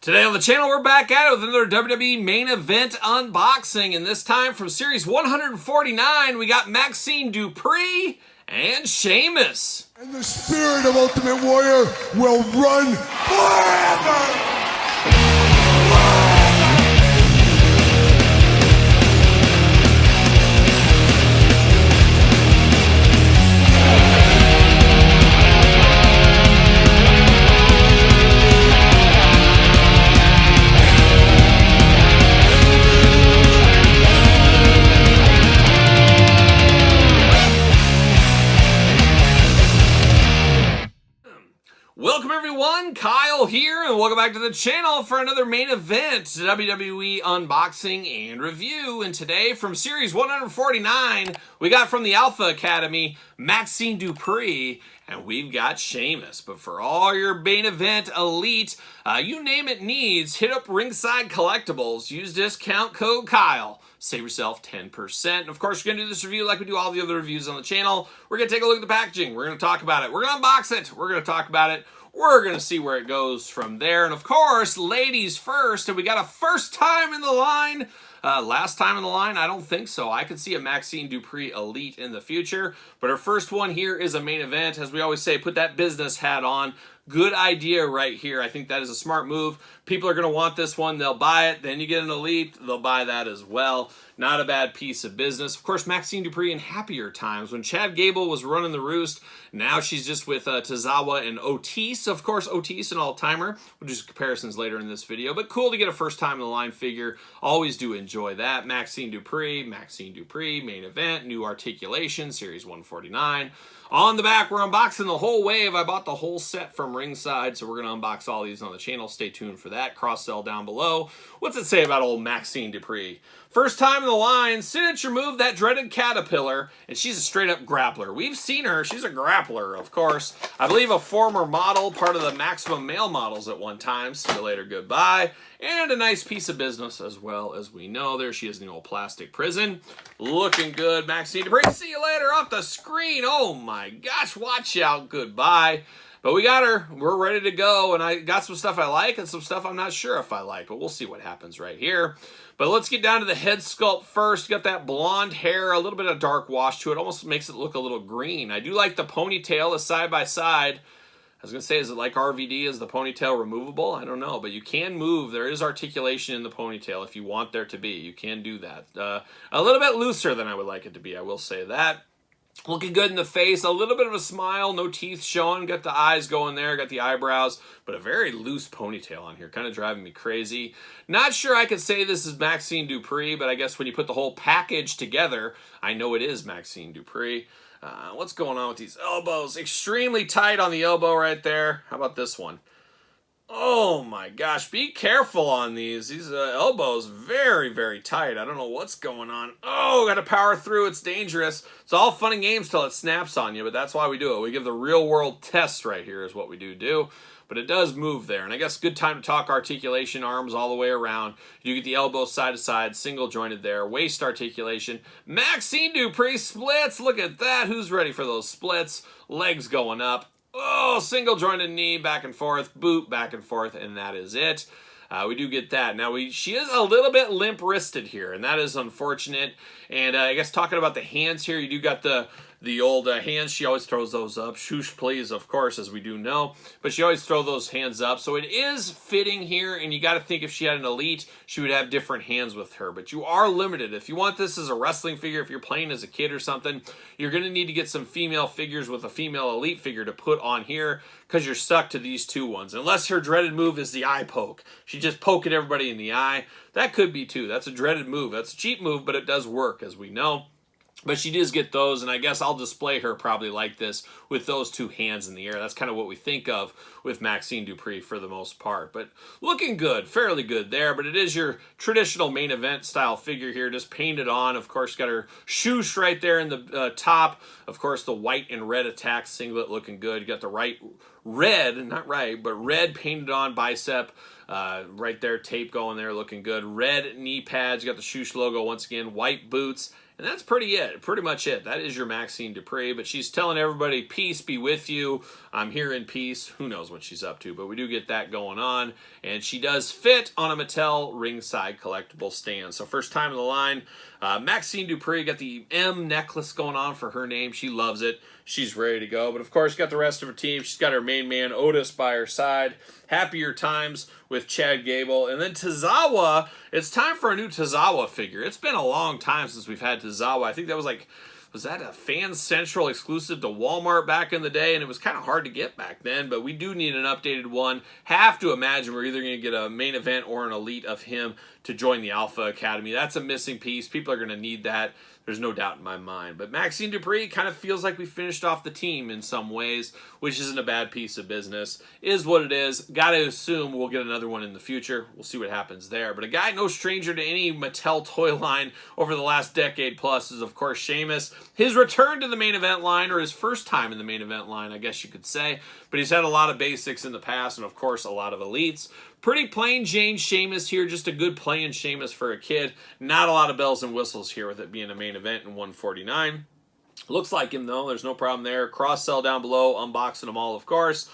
Today on the channel, we're back at it with another WWE main event unboxing, and this time from Series 149, we got Maxxine Dupri and Sheamus. And the spirit of Ultimate Warrior will run forever! Welcome everyone, Kyle here, and welcome back to the channel for another main event WWE unboxing and review. And today from Series 149, we got from the Alpha Academy, Maxxine Dupri, and we've got Sheamus. But for all your main event elite, you name it needs, hit up Ringside Collectibles, use discount code Kyle. Save yourself 10%. And of course, we're going to do this review like we do all the other reviews on the channel. We're going to take a look at the packaging. We're going to talk about it. We're going to unbox it. We're going to talk about it. We're going to see where it goes from there. And of course, ladies first. And we got a first time in the line. Last time in the line, I don't think so. I could see a Maxxine Dupri Elite in the future. But our first one here is a main event. As we always say, put that business hat on. Good idea right here. I think that is a smart move. People are going to want this one. They'll buy it. Then you get an Elite. They'll buy that as well. Not a bad piece of business. Of course, Maxxine Dupri in happier times. When Chad Gable was running the roost, now she's just with Tozawa and Otis. Of course, Otis, an all-timer. We'll do some comparisons later in this video. But cool to get a first-time-in-the-line figure. Always do enjoy that. Maxxine Dupri, main event, new articulation, Series 149. On the back, we're unboxing the whole wave. I bought the whole set from Ringside, so we're going to unbox all these on the channel. Stay tuned for that. Cross-sell down below. What's it say about old Maxxine Dupri? First time in the line, signature move, that dreaded caterpillar, and she's a straight-up grappler. We've seen her. She's a grappler, of course. I believe a former model, part of the Maximum Male models at one time. See you later, goodbye. And a nice piece of business as well, as we know. There she is in the old plastic prison. Looking good, Maxxine Dupri. See you later off the screen. Oh my gosh, watch out, goodbye. But we got her. We're ready to go, and I got some stuff I like and some stuff I'm not sure if I like, but we'll see what happens right here. But let's get down to the head sculpt first. You got that blonde hair, a little bit of dark wash to it. Almost makes it look a little green. I do like the ponytail, the side-by-side. I was going to say, is it like RVD? Is the ponytail removable? I don't know, but you can move. There is articulation in the ponytail if you want there to be. You can do that. A little bit looser than I would like it to be, I will say that. Looking good in the face, a little bit of a smile, no teeth showing, got the eyes going there, got the eyebrows, but a very loose ponytail on here, kind of driving me crazy. Not sure I could say this is Maxxine Dupri, but I guess when you put the whole package together, I know it is Maxxine Dupri. What's going on with these elbows? Extremely tight on the elbow right there. How about this one? Oh my gosh, be careful on these. These elbows, very, very tight. I don't know what's going on. Oh, got to power through. It's dangerous. It's all fun and games till it snaps on you, but that's why we do it. We give the real world test right here is what we do. But it does move there. And I guess good time to talk articulation, arms all the way around. You get the elbows side to side, single jointed there. Waist articulation. Maxxine Dupri splits. Look at that. Who's ready for those splits? Legs going up. Oh, single jointed knee, back and forth, boot, back and forth, and that is it. We do get that. Now, she is a little bit limp-wristed here, and that is unfortunate. And I guess talking about the hands here, you do got the old hands. She always throws those up. Shoosh, please, of course, as we do know. But she always throws those hands up. So it is fitting here, and you got to think if she had an Elite, she would have different hands with her. But you are limited. If you want this as a wrestling figure, if you're playing as a kid or something, you're going to need to get some female figures with a female Elite figure to put on here because you're stuck to these two ones. Unless her dreaded move is the eye poke. She just poking everybody in the eye. That could be too. That's a dreaded move. That's a cheap move, but it does work, as we know. But she does get those, and I guess I'll display her probably like this with those two hands in the air. That's kind of what we think of with Maxxine Dupri for the most part. But looking good, fairly good there. But it is your traditional main event style figure here, just painted on. Of course, got her shoosh right there in the top. Of course, the white and red attack singlet looking good. You got the red painted on bicep. Right there, tape going there, looking good. Red knee pads, you got the Shoosh logo once again, white boots, And that's pretty much it. That is your Maxine Dupri, but she's telling everybody, peace be with you. I'm here in peace. Who knows what she's up to, but we do get that going on. And she does fit on a Mattel ringside collectible stand. So first time in the line, Maxine Dupri got the M necklace going on for her name. She loves it. She's ready to go. But of course, got the rest of her team. She's got her main man, Otis, by her side. Happier times with Chad Gable. And then Tozawa, it's time for a new Tozawa figure. It's been a long time since we've had Tozawa. I think that was that a Fan Central exclusive to Walmart back in the day? And it was kind of hard to get back then, but we do need an updated one. Have to imagine we're either going to get a main event or an elite of him to join the Alpha Academy. That's a missing piece. People are going to need that. There's no doubt in my mind. But Maxine Dupri kind of feels like we finished off the team in some ways, which isn't a bad piece of business. Is what it is. Got to assume we'll get another one in the future. We'll see what happens there. But a guy no stranger to any Mattel toy line over the last decade plus is, of course, Sheamus. His return to the main event line, or his first time in the main event line, I guess you could say. But he's had a lot of basics in the past, and of course, a lot of elites. Pretty plain Jane Sheamus here, just a good playing Sheamus for a kid. Not a lot of bells and whistles here with it being a main event in 149. Looks like him though, there's no problem there. Cross sell down below, unboxing them all of course.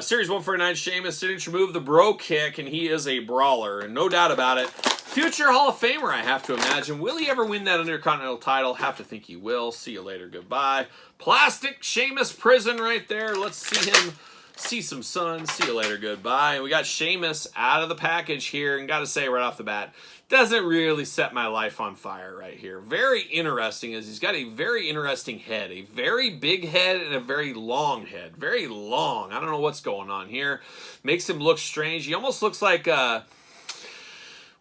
Series 149 Sheamus, signature move, the bro kick, and he is a brawler, and no doubt about it. Future Hall of Famer, I have to imagine. Will he ever win that Intercontinental title? Have to think he will. See you later, goodbye. Plastic Sheamus Prison right there. Let's see him. See some sun. See you later. Goodbye. And we got Sheamus out of the package here. And got to say right off the bat, doesn't really set my life on fire right here. Very interesting is he's got a very interesting head. A very big head and a very long head. Very long. I don't know what's going on here. Makes him look strange. He almost looks like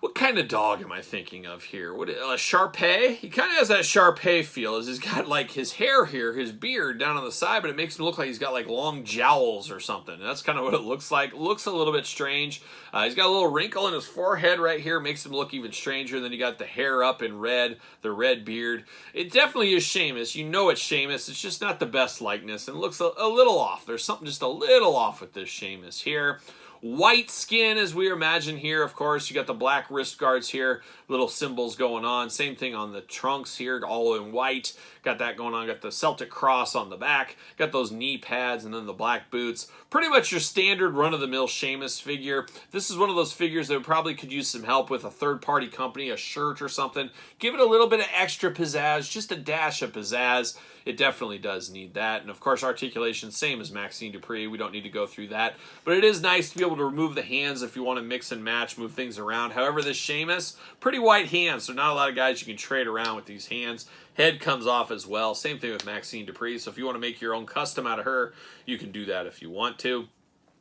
what kind of dog am I thinking of here? What, a Shar-Pei? He kind of has that Shar-Pei feel. He's got like his hair here, his beard down on the side, but it makes him look like he's got like long jowls or something. And that's kind of what it looks like. Looks a little bit strange. He's got a little wrinkle in his forehead right here. Makes him look even stranger. Then you got the hair up in red, the red beard. It definitely is Sheamus. You know it's Sheamus. It's just not the best likeness. And it looks a little off. There's something just a little off with this Sheamus here. White skin as we imagine here, of course. You got the black wrist guards here, little symbols going on. Same thing on the trunks here, all in white. Got that going on. Got the Celtic cross on the back. Got those knee pads and then the black boots. Pretty much your standard run-of-the-mill Sheamus figure. This is one of those figures that probably could use some help with a third-party company, a shirt or something. Give it a little bit of extra pizzazz, just a dash of pizzazz. It definitely does need that. And of course, articulation, same as Maxine Dupri. We don't need to go through that. But it is nice to be able to remove the hands if you want to mix and match, move things around. However, this Sheamus, pretty white hands, so not a lot of guys you can trade around with these hands. Head comes off as well. Same thing with Maxine Dupri. So if you want to make your own custom out of her, you can do that if you want to.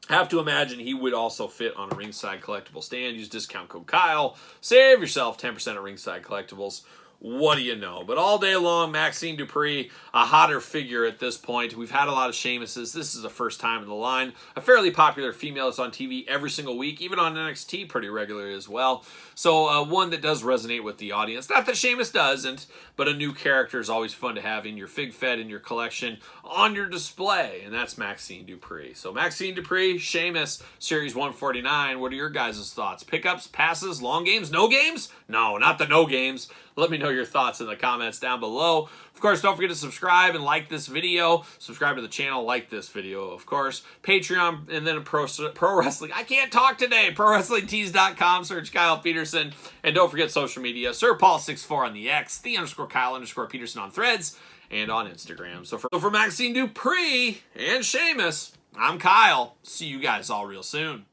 Have to imagine he would also fit on a Ringside Collectible stand. Use discount code Kyle. Save yourself 10% at Ringside Collectibles. What do you know? But all day long, Maxine Dupri, a hotter figure at this point. We've had a lot of Sheamuses. This is the first time in the line. A fairly popular female that's on TV every single week, even on NXT pretty regularly as well. So one that does resonate with the audience. Not that Sheamus doesn't, but a new character is always fun to have in your fig fed, in your collection, on your display. And that's Maxine Dupri. So Maxine Dupri, Sheamus, Series 149. What are your guys' thoughts? Pickups, passes, long games, no games? No, not the no games. Let me know your thoughts in the comments down below. Of course, don't forget to subscribe and like this video. Subscribe to the channel, like this video, of course. Patreon, and then Pro Wrestling. I can't talk today. ProWrestlingTees.com. Search Kyle Peterson. And don't forget social media. SirPaul64 on the X. _Kyle_Peterson on Threads. And on Instagram. So for Maxine Dupri and Sheamus, I'm Kyle. See you guys all real soon.